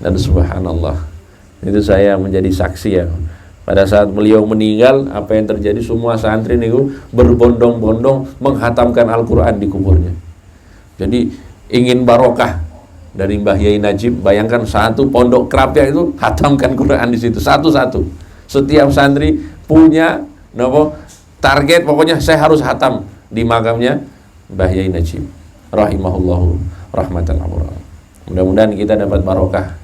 Dan subhanallah, itu saya menjadi saksi ya. Pada saat beliau meninggal, apa yang terjadi, semua santri niku berbondong-bondong menghatamkan Al-Quran di kuburnya. Jadi ingin barokah dari Mbah Yai Najib. Bayangkan satu pondok kerapia itu hatamkan Quran di situ satu-satu. Setiap santri punya target, pokoknya saya harus hatam di makamnya Mbah Yai Najib rahimahullahu rahmatan amrah. Mudah-mudahan kita dapat barokah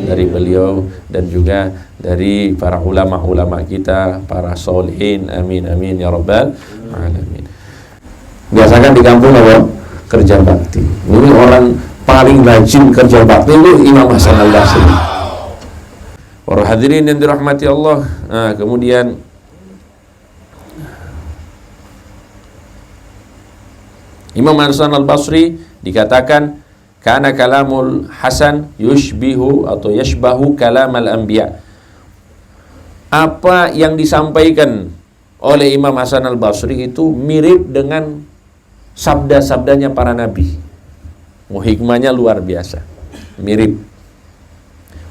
dari beliau dan juga dari para ulama-ulama kita, para solihin. Amin amin ya rabbal alamin. Biasakan di kampung apa? Kerja bakti. Ini orang paling rajin kerja bakti itu Imam Hasan Al-Basri. Para hadirin yang dirahmati Allah. Nah, kemudian Imam Hasan Al-Basri dikatakan kana kalamul Hasan yushbihu atau yashbahu kalamal anbiya. Apa yang disampaikan oleh Imam Hasan Al-Basri itu mirip dengan sabda-sabdanya para nabi. Hikmahnya luar biasa. Mirip.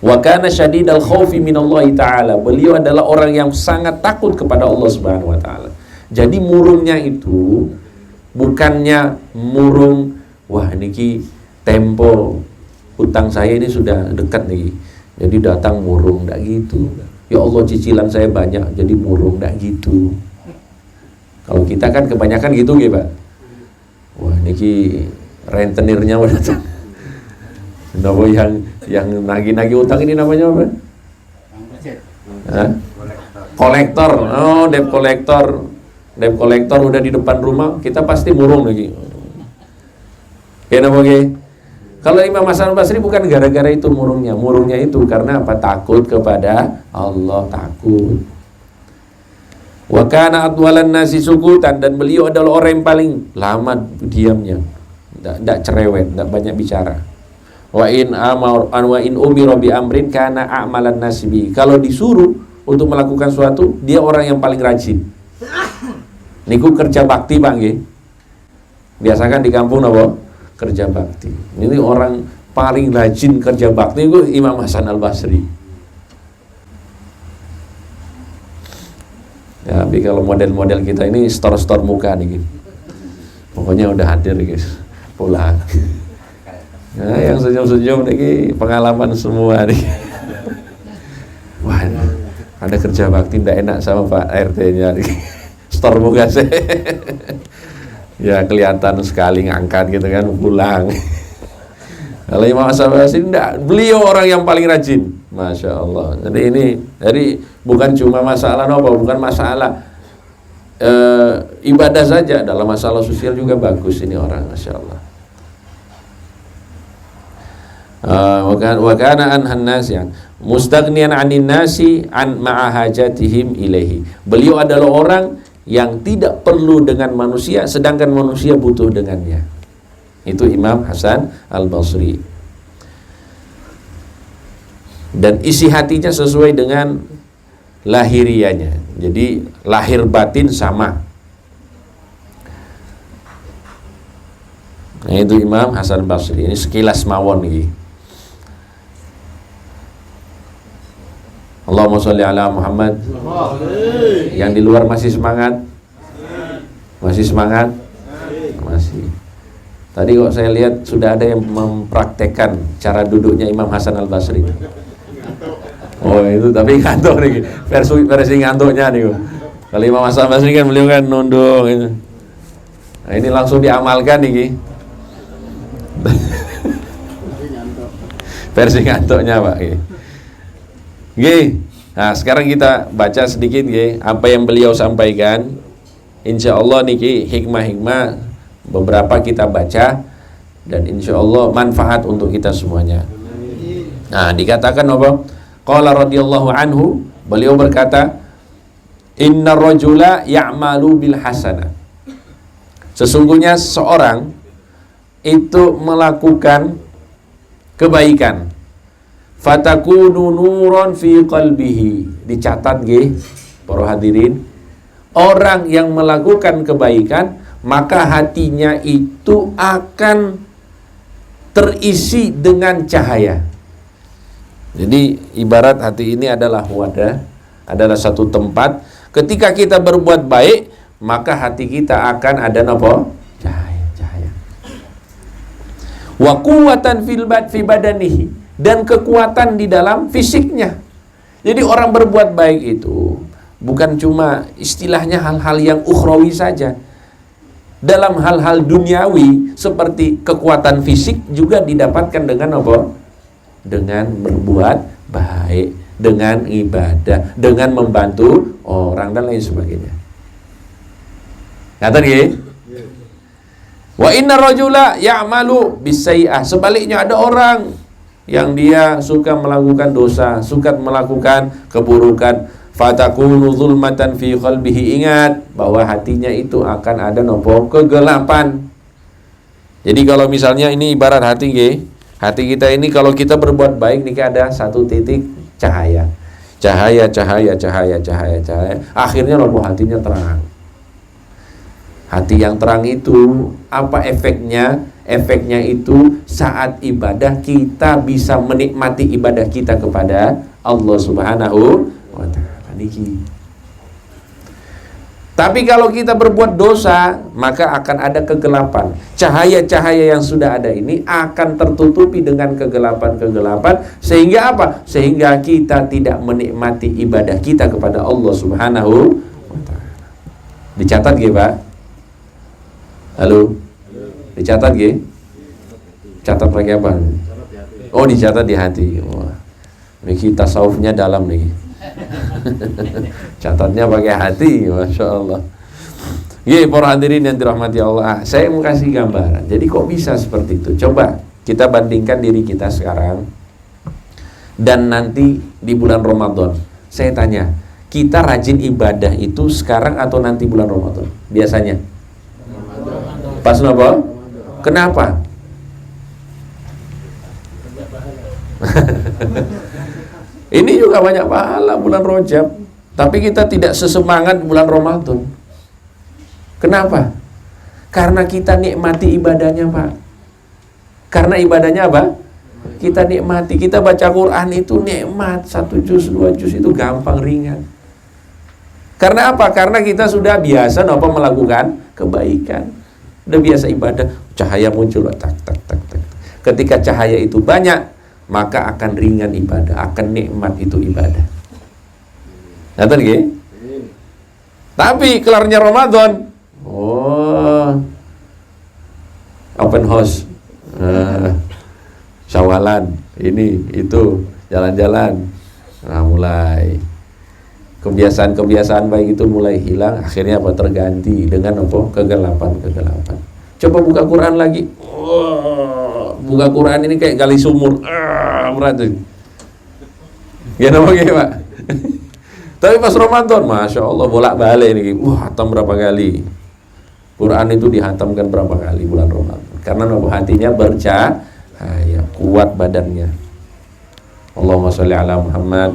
Wa kana syadidal khaufi minallahi ta'ala. Beliau adalah orang yang sangat takut kepada Allah Subhanahu wa taala. Jadi murungnya itu bukannya murung, wah niki tempo hutang saya ini sudah dekat nih, jadi datang murung, enggak gitu. Ya Allah cicilan saya banyak, jadi murung, enggak gitu. Kalau kita kan kebanyakan gitu gitu Pak. Wah niki rentenirnya udah datang. Kenapa yang nagih-nagih utang ini namanya apa? Kolektor. Oh, debt kolektor. Debt kolektor udah di depan rumah, kita pasti murung lagi. Kenapa ge? Kalau Imam Hasan Basri bukan gara-gara itu murungnya. Murungnya itu karena apa? Takut kepada Allah, takut. Wa kana atwalan nasi sukutan, dan beliau adalah orang yang paling lama diamnya. Enggak cerewet, enggak banyak bicara. Wa in umira bi amrin kana a'malan nasibi. Kalau disuruh untuk melakukan sesuatu, dia orang yang paling rajin. Niku kerja bakti Bang nggih. Biasakan di kampung napa? Kerja bakti. Ini orang paling rajin kerja bakti itu Imam Hasan Al-Basri. Ya, tapi kalau model-model kita ini store-store muka nih. Pokoknya udah hadir guys. Pulang. Nah, yang senyum-senyum nih pengalaman semua nih. Wah, ada kerja bakti ndak enak sama Pak RT-nya nih. Store muka saya. Ya kelihatan sekali ngangkat gitu kan, pulang. Kalau Imam Hasan Basri enggak, beliau orang yang paling rajin. Masya Allah. Jadi bukan cuma masalah bukan masalah ibadah saja, dalam masalah sosial juga bagus ini orang, Masya Allah. Wa kana anhan nasi mustaghniyan 'anin nasi an ma'ahajatihim ilaihi. Beliau adalah orang yang tidak perlu dengan manusia, sedangkan manusia butuh dengannya. Itu Imam Hasan Al-Basri. Dan isi hatinya sesuai dengan lahirianya. Jadi lahir batin sama. Nah, itu Imam Hasan Al-Basri. Ini sekilas mawon nih. Allahumma sholli ala Muhammad. Yang di luar masih semangat? Masih semangat? Masih. Tadi kok saya lihat sudah ada yang mempraktekkan cara duduknya Imam Hasan Al-Basri. Oh itu tapi ngantuk nih, versi ngantuknya nih. Kalau Imam Hasan Al-Basri kan beliau kan nunduk gitu. Nah ini langsung diamalkan nih. Versi ngantuknya Pak. Nah sekarang kita baca sedikit apa yang beliau sampaikan. Insya Allah niki hikmah-hikmah beberapa kita baca dan insya Allah manfaat untuk kita semuanya. Nah dikatakan apa? Qala radhiyallahu anhu, beliau berkata, inna rajula ya'malu bil hasanah. Sesungguhnya seorang itu melakukan kebaikan, fatakunu nuran fi qalbihi. Dicatat para hadirin, orang yang melakukan kebaikan maka hatinya itu akan terisi dengan cahaya. Jadi ibarat hati ini adalah wadah, adalah satu tempat. Ketika kita berbuat baik, maka hati kita akan ada apa? Cahaya. Wa quwwatan fi badanihi, dan kekuatan di dalam fisiknya. Jadi orang berbuat baik itu bukan cuma istilahnya hal-hal yang ukhrawi saja. Dalam hal-hal duniawi seperti kekuatan fisik juga didapatkan dengan apa? Dengan berbuat baik, dengan ibadah, dengan membantu orang dan lain sebagainya. Ngaten nggih? Wa inna rajula ya'malu bisayyi'ah. Sebaliknya ada orang yang dia suka melakukan dosa, suka melakukan keburukan, fatakunu zulmatan fi qalbihi. Ingat bahwa hatinya itu akan ada nopo kegelapan. Jadi kalau misalnya ini ibarat hati nggih, hati kita ini kalau kita berbuat baik nih ada satu titik cahaya. Cahaya. Akhirnya nopo hatinya terang. Hati yang terang itu apa efeknya? Efeknya itu saat ibadah kita bisa menikmati ibadah kita kepada Allah Subhanahu wa ta'ala. Tapi kalau kita berbuat dosa, maka akan ada kegelapan. Cahaya-cahaya yang sudah ada ini akan tertutupi dengan kegelapan-kegelapan. Sehingga apa? Sehingga kita tidak menikmati ibadah kita kepada Allah Subhanahu wa ta'ala. Dicatat nggih, Pak? Halo? Dicatat nggih? Catat pakai apa? Oh, dicatat di hati. Wah. Niki tasawufnya dalam nih. Catatnya pakai hati, Masya Allah. Ye, para hadirin yang dirahmati Allah, saya mau kasih gambaran. Jadi kok bisa seperti itu? Coba kita bandingkan diri kita sekarang dan nanti di bulan Ramadan. Saya tanya, kita rajin ibadah itu sekarang atau nanti bulan Ramadan? Biasanya pas apa? Kenapa? Ini juga banyak pahala bulan Rajab, tapi kita tidak sesemangat bulan Ramadan. Kenapa? Karena kita nikmati ibadahnya, Pak. Karena ibadahnya apa? Kita nikmati. Kita baca Quran itu nikmat, 1 juz, 2 juz itu gampang, ringan. Karena apa? Karena kita sudah biasa melakukan kebaikan. Udah biasa ibadah, cahaya muncul, tak. Ketika cahaya itu banyak, maka akan ringan ibadah, akan nikmat itu ibadah. Ngerti nggih? Tapi kelarnya Ramadan, open house, syawalan, ini itu jalan-jalan, nah mulai kebiasaan-kebiasaan baik itu mulai hilang, akhirnya apa? Terganti dengan apa? Kegelapan. Coba buka Quran lagi, buka Quran ini kayak gali sumur, berat tuh. Ya namanya Pak. Tapi pas Ramadan, Masya Allah bolak-balik nih, hatam berapa kali? Quran itu dihatamkan berapa kali bulan Ramadan? Karena hatinya bercahaya, kuat badannya. Allahumma sholli ala Muhammad.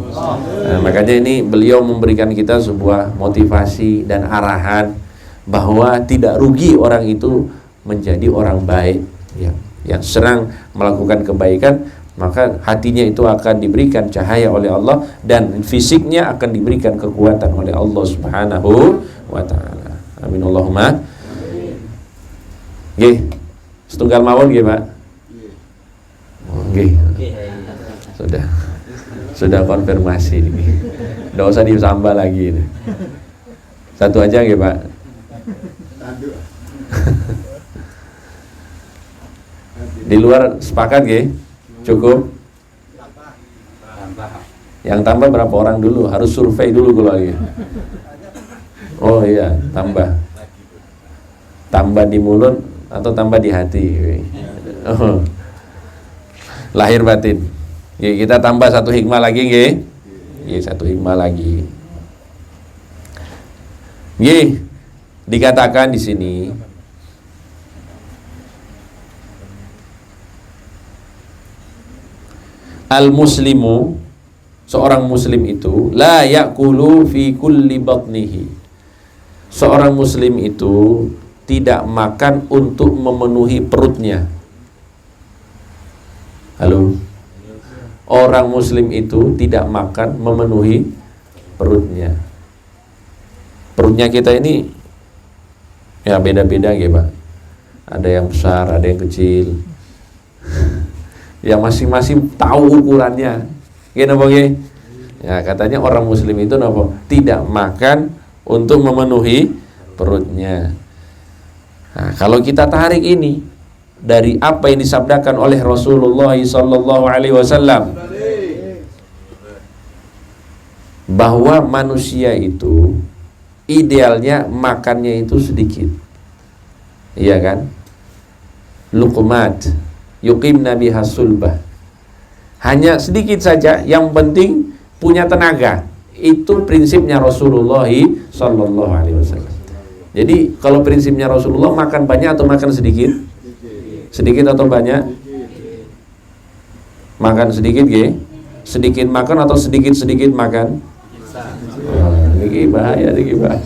Makanya ini beliau memberikan kita sebuah motivasi dan arahan bahwa tidak rugi orang itu menjadi orang baik, ya, yang senang melakukan kebaikan, maka hatinya itu akan diberikan cahaya oleh Allah dan fisiknya akan diberikan kekuatan oleh Allah Subhanahu wa ta'ala. Amin Allahumma. Nggih. Setunggal mawon nggih, Pak? Nggih. Sudah konfirmasi ini. Enggak usah ditambah lagi ini. Satu aja nggih, Pak? Di luar sepakat nggih? Cukup? Yang tambah berapa orang dulu? Harus survei dulu kalau lagi. Oh iya, tambah. Tambah di mulut atau tambah di hati? Oh. Lahir batin. Kita tambah satu hikmah lagi nggih? Satu hikmah lagi. Nggih, dikatakan di sini al-muslimu, seorang muslim itu la ya'kulu fi kulli batnihi. Seorang muslim itu tidak makan untuk memenuhi perutnya. Halo. orang muslim itu tidak makan memenuhi perutnya. Perutnya kita ini ya beda-beda ya Pak. Ada yang besar, ada yang kecil. Yang masing-masing tahu ukurannya. Gimana Bang? Ya katanya orang muslim itu tidak makan untuk memenuhi perutnya. Nah, kalau kita tarik ini dari apa yang disabdakan oleh Rasulullah SAW, bahwa manusia itu idealnya makannya itu sedikit, iya kan? Luqmat yuqimna biha sulbah, hanya sedikit saja, yang penting punya tenaga. Itu prinsipnya Rasulullah SAW. Jadi kalau prinsipnya Rasulullah, makan banyak atau makan sedikit? Sedikit atau banyak? Makan sedikit ya? Sedikit makan atau sedikit-sedikit makan? Ini bahaya, ini bahaya.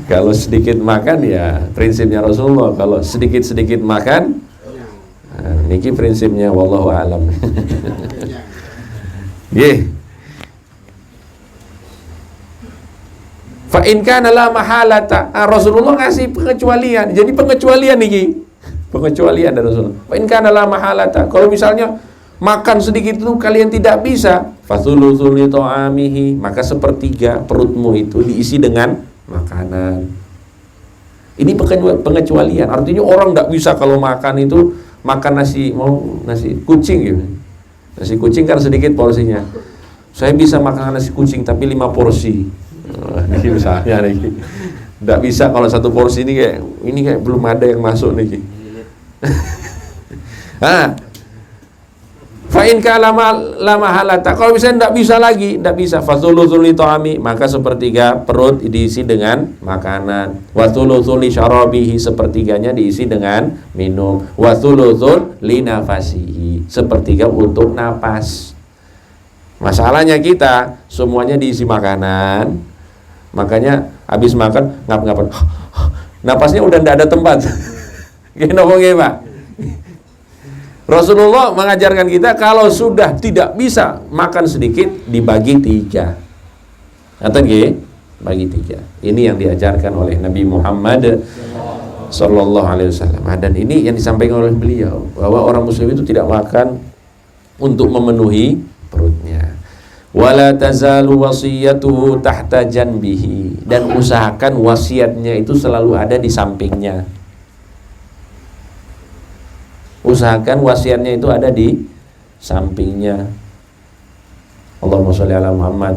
Kalau sedikit makan ya prinsipnya Rasulullah. Kalau sedikit-sedikit makan, ini prinsipnya wallahu alam. Nggih. Fa in kana la mahalata, Rasulullah ngasih pengecualian. Jadi pengecualian nih, pengecualian dari Rasulullah. Fa in kana la mahalata, kalau misalnya makan sedikit itu kalian tidak bisa, fathulutsul li ta'amihi, maka sepertiga perutmu itu diisi dengan makanan. Ini pengecualian. Artinya orang tidak bisa kalau makan itu makan nasi, mau nasi kucing gitu. Nasi kucing kan sedikit porsinya. Saya bisa makan nasi kucing tapi 5 porsi. Ini misalnya nih, nggak bisa kalau 1 porsi ini kayak belum ada yang masuk nih. Fa'in kalama lama halata, kalau misalnya nggak bisa lagi, nggak bisa, fathulutsul li ta'ami, maka sepertiga perut diisi dengan makanan, wa thulutsul li syarabihi, sepertiganya diisi dengan minum, wa thulutsul li nafasihi, sepertiga untuk napas. Masalahnya kita semuanya diisi makanan. Makanya habis makan ngap-ngapan, napasnya udah tidak ada tempat. Kenapa Pak? Rasulullah mengajarkan kita kalau sudah tidak bisa makan sedikit dibagi 3. Atau bagi 3. Ini yang diajarkan oleh Nabi Muhammad Sallallahu Alaihi Wasallam. Dan ini yang disampaikan oleh beliau, bahwa orang muslim itu tidak makan untuk memenuhi perutnya. Wala tazalu wasiyatuhu tahta janbihi, dan usahakan wasiatnya itu selalu ada di sampingnya. Usahakan wasiatnya itu ada di sampingnya. Allahumma sholli ala Muhammad.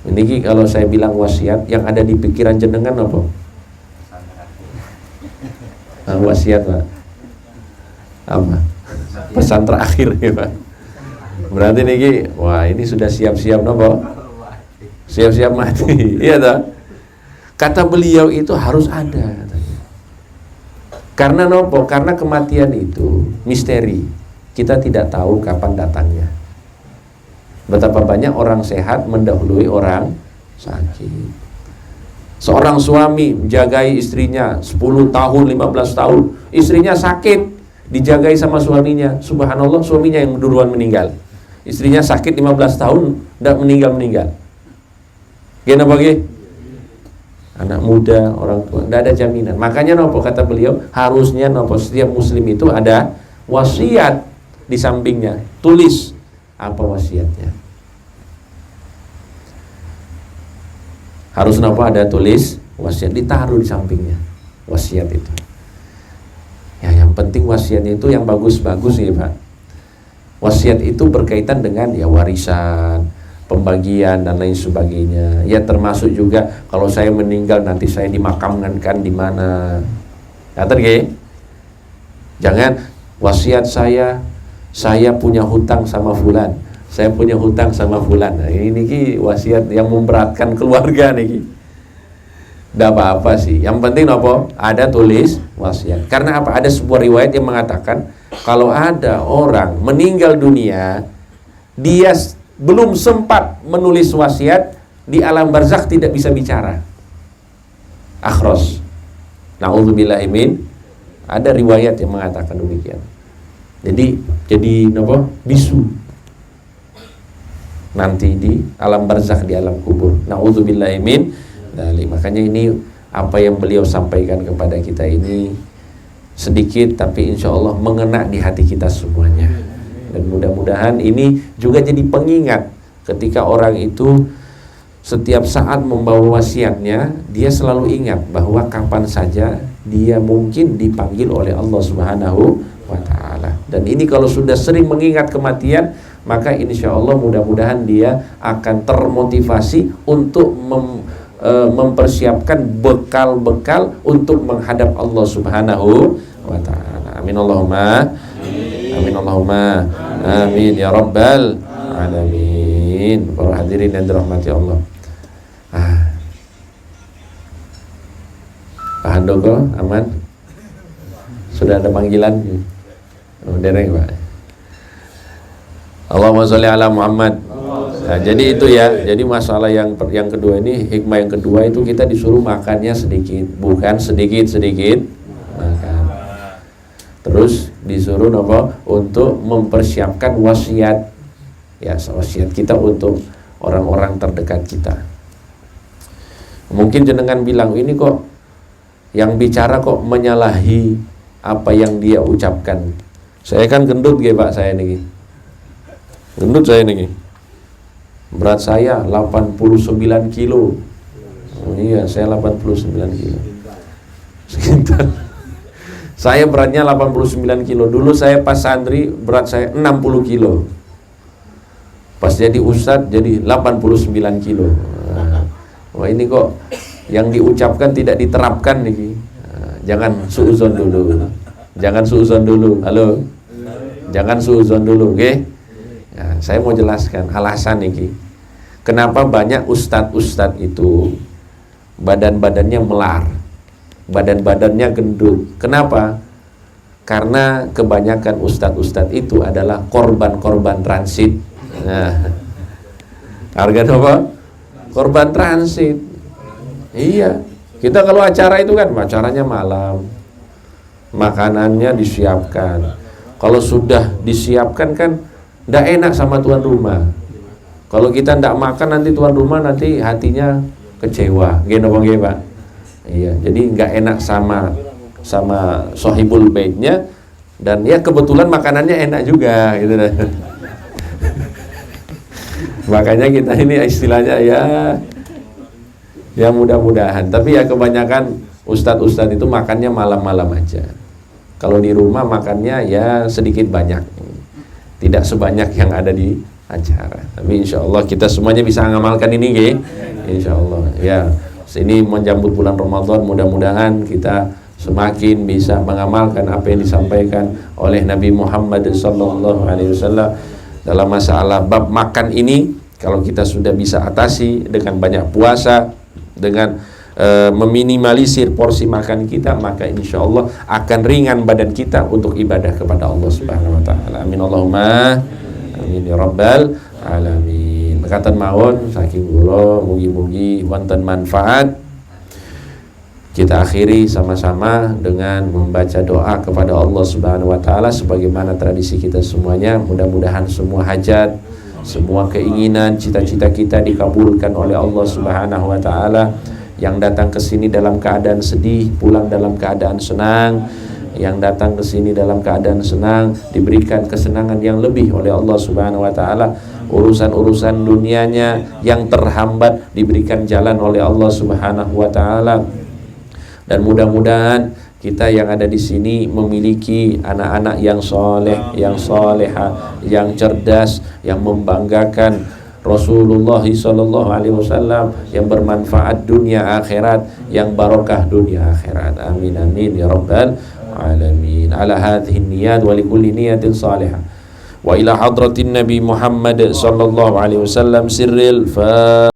Ini kalau saya bilang wasiat, yang ada di pikiran jenengan apa? Wasiat Pak. Apa? Pesan terakhir ya Pak. Berarti niki, wah ini sudah siap-siap nopo? Siap-siap mati. Iya toh? Kata beliau itu harus ada katanya. Karena nopo? Karena kematian itu misteri. Kita tidak tahu kapan datangnya. Betapa banyak orang sehat mendahului orang sakit. Seorang suami menjagai istrinya 10 tahun, 15 tahun. Istrinya sakit, dijagai sama suaminya. Subhanallah, suaminya yang duluan meninggal. Istrinya sakit 15 tahun, tidak meninggal. Gimana bagi? Anak muda, orang tua, tidak ada jaminan. Makanya nopo kata beliau, harusnya nopo setiap muslim itu ada wasiat di sampingnya. Tulis apa wasiatnya. Harus nopo ada tulis wasiat, ditaruh di sampingnya wasiat itu. Ya yang penting wasiatnya itu yang bagus-bagus ya Pak. Wasiat itu berkaitan dengan ya warisan, pembagian dan lain sebagainya. Ya termasuk juga kalau saya meninggal nanti saya dimakamkan di mana. Kata nggih? Jangan wasiat saya punya hutang sama fulan. Saya punya hutang sama fulan. Nah, ini wasiat yang memberatkan keluarga niki. Tidak apa-apa sih. Yang penting apa? Ada tulis wasiat. Karena apa? Ada sebuah riwayat yang mengatakan kalau ada orang meninggal dunia, dia belum sempat menulis wasiat, di alam barzakh tidak bisa bicara. Akhros. Na'udzubillahi min. Ada riwayat yang mengatakan demikian. Jadi bisu nanti di alam barzakh, di alam kubur. Nauzubillahi min dzalik. Makanya ini apa yang beliau sampaikan kepada kita ini sedikit tapi insya Allah mengena di hati kita semuanya. Dan mudah-mudahan ini juga jadi pengingat ketika orang itu setiap saat membawa wasiatnya, dia selalu ingat bahwa kapan saja dia mungkin dipanggil oleh Allah Subhanahu wa ta'ala. Dan ini kalau sudah sering mengingat kematian, maka insya Allah mudah-mudahan dia akan termotivasi untuk mempersiapkan bekal-bekal untuk menghadap Allah Subhanahu wa ta'ala. Amin Allahumma amin Allahumma amin ya rabbal alamin. Para hadirin yang dirahmati Allah, Pak Handoko aman? Sudah ada panggilan? Dereng Pak. Allahumma sholli ala Muhammad. Nah, jadi itu ya. Jadi masalah yang kedua ini, hikmah yang kedua itu kita disuruh makannya sedikit, bukan sedikit-sedikit makan. Terus disuruh untuk mempersiapkan wasiat. Ya, wasiat kita untuk orang-orang terdekat kita. Mungkin jenengan bilang, ini kok yang bicara kok menyalahi apa yang dia ucapkan. Saya kan gendut ya Pak, saya nih. Gendut saya nih. Berat saya 89 kilo. Oh iya, saya 89 kilo. Sekitar. Saya beratnya 89 kilo. Dulu saya pas santri berat saya 60 kilo. Pas jadi ustadz jadi 89 kilo. Wah ini kok yang diucapkan tidak diterapkan nih. Jangan suuzon dulu. Jangan suuzon dulu. Halo. Jangan suuzon dulu, oke? Nah, saya mau jelaskan alasan nih. Kenapa banyak ustadz-ustadz itu badan-badannya melar, badan-badannya gendut. Kenapa? Karena kebanyakan ustadz-ustadz itu adalah korban-korban transit. Nah, harga apa? Korban transit. Iya. Kita kalau acara itu kan acaranya malam, makanannya disiapkan. Kalau sudah disiapkan kan tidak enak sama tuan rumah. Kalau kita tidak makan nanti tuan rumah nanti hatinya kecewa. Gini Pak. Iya, jadi nggak enak sama sohibul baitnya, dan ya kebetulan makanannya enak juga gitu. Makanya kita ini istilahnya ya mudah-mudahan. Tapi ya kebanyakan ustadz-ustadz itu makannya malam-malam aja. Kalau di rumah makannya ya sedikit banyak, tidak sebanyak yang ada di acara. Tapi insya Allah kita semuanya bisa mengamalkan ini, insya Allah. Ya, ini menjambut bulan Ramadan, mudah-mudahan kita semakin bisa mengamalkan apa yang disampaikan oleh Nabi Muhammad SAW dalam masalah bab makan ini. Kalau kita sudah bisa atasi dengan banyak puasa, dengan meminimalisir porsi makan kita, maka insya Allah akan ringan badan kita untuk ibadah kepada Allah Subhanahu wa ta'ala. Amin Allahumma amin ya rabbal alamin. Makatan mawon saking kula mugi-mugi wonten manfaat. Kita akhiri sama-sama dengan membaca doa kepada Allah Subhanahu wa ta'ala sebagaimana tradisi kita semuanya. Mudah-mudahan semua hajat, semua keinginan, cita-cita kita dikabulkan oleh Allah Subhanahu wa ta'ala. Yang datang ke sini dalam keadaan sedih, pulang dalam keadaan senang. Yang datang ke sini dalam keadaan senang, diberikan kesenangan yang lebih oleh Allah Subhanahu wa ta'ala. Urusan-urusan dunianya yang terhambat diberikan jalan oleh Allah Subhanahu wa ta'ala. Dan mudah-mudahan kita yang ada di sini memiliki anak-anak yang soleh, yang soleha, yang cerdas, yang membanggakan Rasulullah SAW, yang bermanfaat dunia akhirat, yang barokah dunia akhirat. Amin amin ya rabbal alamin. Ala hadhihi niyat wa likulli niyatin salihah. Wa ila hadratin Nabi Muhammad sallallahu alaihi wasallam sirril fa